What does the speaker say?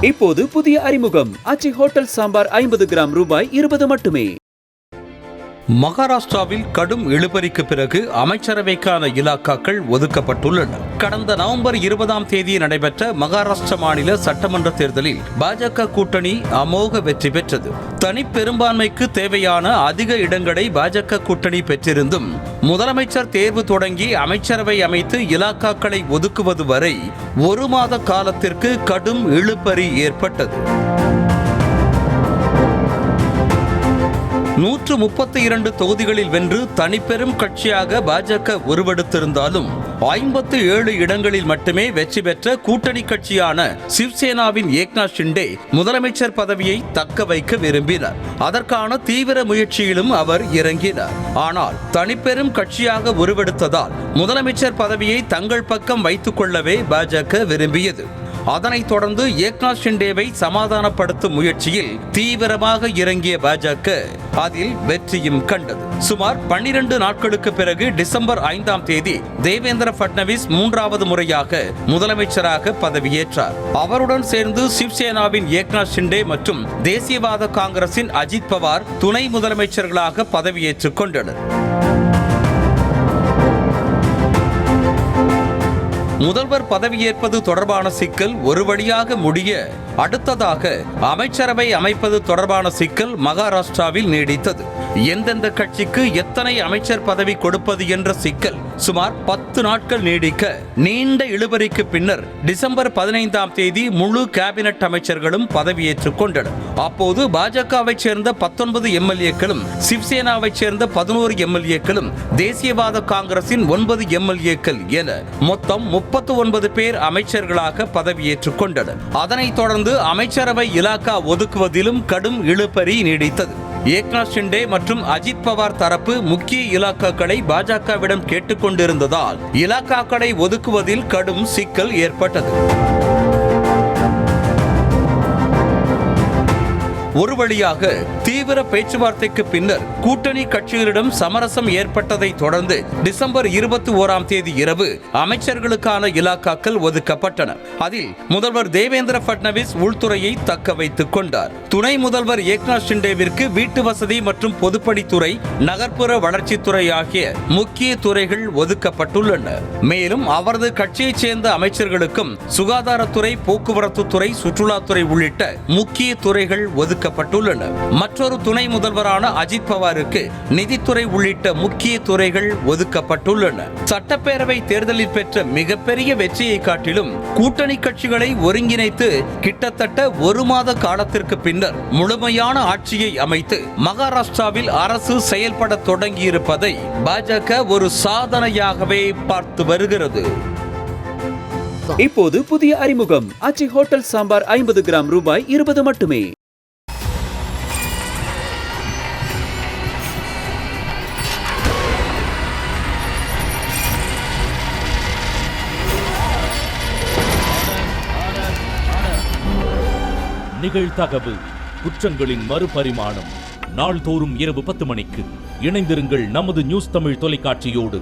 இப்போது புதிய அறிமுகம் ஆச்சி ஹோட்டல் சாம்பார் 50 கிராம் ரூபாய் 20 மட்டுமே. மகாராஷ்டிராவில் கடும் இழுபறிக்கு பிறகு அமைச்சரவைக்கான இலாக்காக்கள் ஒதுக்கப்பட்டுள்ளன. கடந்த நவம்பர் 20ஆம் தேதி நடைபெற்ற மகாராஷ்டிர மாநில சட்டமன்ற தேர்தலில் பாஜக கூட்டணி அமோக வெற்றி பெற்றது. தனி பெரும்பான்மைக்கு தேவையான அதிக இடங்களை பாஜக கூட்டணி பெற்றிருந்தும் முதலமைச்சர் தேர்வு தொடங்கி அமைச்சரவை அமைத்து இலாக்காக்களை ஒதுக்குவது வரை 1 மாத காலத்திற்கு கடும் இழுபறி ஏற்பட்டது. 132 தொகுதிகளில் வென்று தனிப்பெரும் கட்சியாக பாஜக உருவெடுத்திருந்தாலும் 57 இடங்களில் மட்டுமே வெற்றி பெற்ற கூட்டணி கட்சியான சிவசேனாவின் ஏக்நாத் ஷிண்டே முதலமைச்சர் பதவியை தக்க வைக்க விரும்பினார். அதற்கான தீவிர முயற்சியிலும் அவர் இறங்கினார். ஆனால் தனிப்பெரும் கட்சியாக உருவெடுத்ததால் முதலமைச்சர் பதவியை தங்கள் பக்கம் வைத்துக் கொள்ளவே பாஜக விரும்பியது. அதனைத் தொடர்ந்து ஏக்நாத் ஷிண்டேவை சமாதானப்படுத்தும் முயற்சியில் தீவிரமாக இறங்கிய பாஜக அதில் வெற்றியும் கண்டது. சுமார் 12 நாட்களுக்கு பிறகு டிசம்பர் 5ஆம் தேதி தேவேந்திர பட்னவிஸ் 3வது முறையாக முதலமைச்சராக பதவியேற்றார். அவருடன் சேர்ந்து சிவசேனாவின் ஏக்நாத் ஷிண்டே மற்றும் தேசியவாத காங்கிரசின் அஜித் பவார் துணை முதலமைச்சர்களாக பதவியேற்றுக் கொண்டனர். முதல்வர் பதவியேற்பது தொடர்பான சிக்கல் ஒரு வழியாக முடிய அடுத்ததாக அமைச்சரவை அமைப்பது தொடர்பான சிக்கல் மகாராஷ்டிராவில் நீடித்தது. எந்தெந்த கட்சிக்கு எத்தனை அமைச்சர் பதவி கொடுப்பது என்ற சிக்கல் சுமார் 10 நாட்கள் நீடிக்க நீண்ட இழுபறிக்கு பின்னர் டிசம்பர் 15ஆம் தேதி முழு கேபினட் அமைச்சர்களும் பதவியேற்றுக் கொண்டனர். அப்போது பாஜகவை சேர்ந்த 19 எம்எல்ஏக்களும் சிவசேனாவை சேர்ந்த 11 எம்எல்ஏக்களும் தேசியவாத காங்கிரசின் 9 எம்எல்ஏக்கள் என மொத்தம் 39 பேர் அமைச்சர்களாக பதவியேற்றுக் கொண்டனர். அதனைத் தொடர்ந்து அமைச்சரவை இலாக்கா ஒதுக்குவதிலும் கடும் இழுபறி நீடித்தது. ஏக்நாத் ஷிண்டே மற்றும் அஜித் பவார் தரப்பு முக்கிய இலாக்காக்களை பாஜகவிடம் கேட்டுக்கொண்டிருந்ததால் இலாக்காக்களை ஒதுக்குவதில் கடும் சிக்கல் ஏற்பட்டது. ஒரு வழியாக தீவிர பேச்சுவார்த்தைக்கு பின்னர் கூட்டணி கட்சிகளிடம் சமரசம் ஏற்பட்டதை தொடர்ந்து டிசம்பர் 21ஆம் தேதி இரவு அமைச்சர்களுக்கான இலாக்காக்கள் ஒதுக்கப்பட்டன. அதில் முதல்வர் தேவேந்திர பட்னவிஸ் உள்துறையை தக்க வைத்துக் கொண்டார். துணை முதல்வர் ஏக்நாத் ஷிண்டேவிற்கு வீட்டு வசதி மற்றும் பொதுப்பணித்துறை, நகர்ப்புற வளர்ச்சித்துறை ஆகிய முக்கிய துறைகள் ஒதுக்கப்பட்டுள்ளன. மேலும் அவரது கட்சியைச் சேர்ந்த அமைச்சர்களுக்கும் சுகாதாரத்துறை, போக்குவரத்து துறை, சுற்றுலாத்துறை உள்ளிட்ட முக்கிய துறைகள் ஒதுக்கப்பட்டுள்ளன. மற்றொரு துணை முதல்வரான அஜித் பவாருக்கு நிதித்துறை உள்ளிட்ட முக்கிய துறைகள் ஒதுக்கப்பட்டுள்ளன. சட்டப்பேரவை தேர்தலில் பெற்ற மிகப்பெரிய வெற்றியை காட்டிலும் கூட்டணி கட்சிகளை ஒருங்கிணைத்து கிட்டத்தட்ட 1 மாத காலத்திற்கு பின்னர் முழுமையான ஆட்சியை அமைத்து மகாராஷ்டிராவில் அரசு செயல்பட தொடங்கியிருப்பதை பாஜக ஒரு சாதனையாகவே பார்த்து வருகிறது. இப்போது புதிய அறிமுகம் ஆச்சி ஹோட்டல் சாம்பார் 50 கிராம் ரூபாய் 20 மட்டுமே. நிகழ்தகவு குற்றங்களின் மறுபரிமாணம் நாள்தோறும் இரவு 10 மணிக்கு இணைந்திருங்கள் நமது நியூஸ் தமிழ் தொலைக்காட்சியோடு.